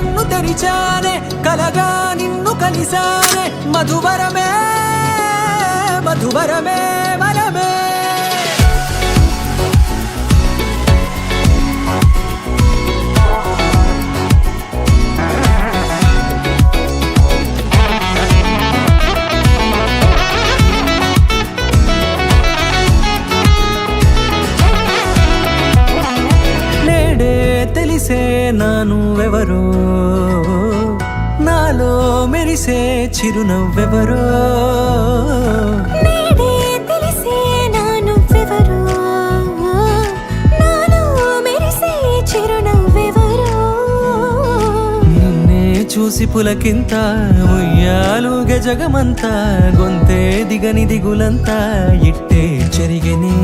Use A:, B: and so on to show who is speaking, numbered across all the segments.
A: కన్ను తెరిచానే కలగా నిన్ను కలిసానే మధువరమే మధువరమే వరమే తెలిసే నానువెవరో నాలో మెరిసే చిరునవ్వెవరో
B: నేడే తెలిసే నానువెవరో నాలో మెరిసే చిరునవ్వెవరో
A: నిన్నే చూసి పులకింత ఉయ్యాలుగే జగమంతా గొంతే దిగని దిగులంతా ఇట్టే చెరిగనే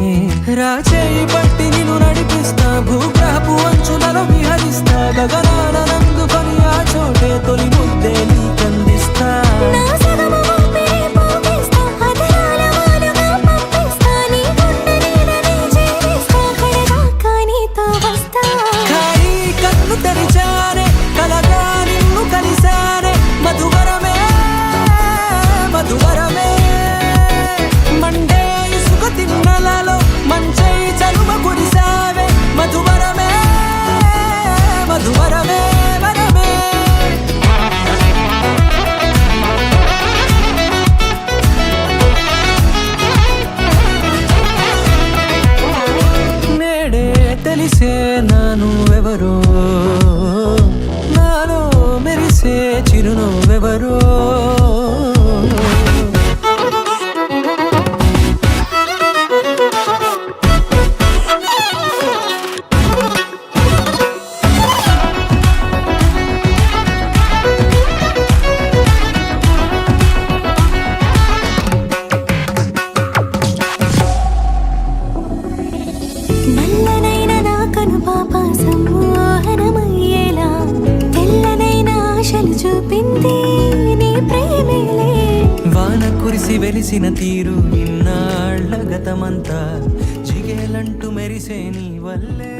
A: రాచేయి పట్టి నిన్ను నడిపిస్తా భూగ్రహపు అంచులలో విహరిస్తా గగనాన నందుకొని ఆ చోటే తొలి ముద్దే నీకందిస్తా
B: నా సగము ఊపిరి పోగిస్తా అదరాల వానగా పంపిస్తా నీ గుండె నీడనే జీవిస్తా కడదాకా నీతో వస్తా
A: ఖాళీ కన్ను తెరిచానే కలగా నిన్ను కలిసానే మధువరమే మధువరమే మండే ఇసుక తిన్నలలో మంచై చలువ కురిసావే మధువరమే మధువరమే వరమే నేడే తెలిసే నానువెవరో నాలో మెరిసే చిరునవ్వెవరో
B: నల్లనైన నా కనుపాప సమ్మోహనమయ్యేలా తెల్లనైన ఆశలు చూపింది నీ ప్రేమేలే
A: వాన కురిసి వెలిసిన తీరు ఇన్నాళ్ళ గతమంతా జిగేలంటూ మెరిసే నీ వల్లే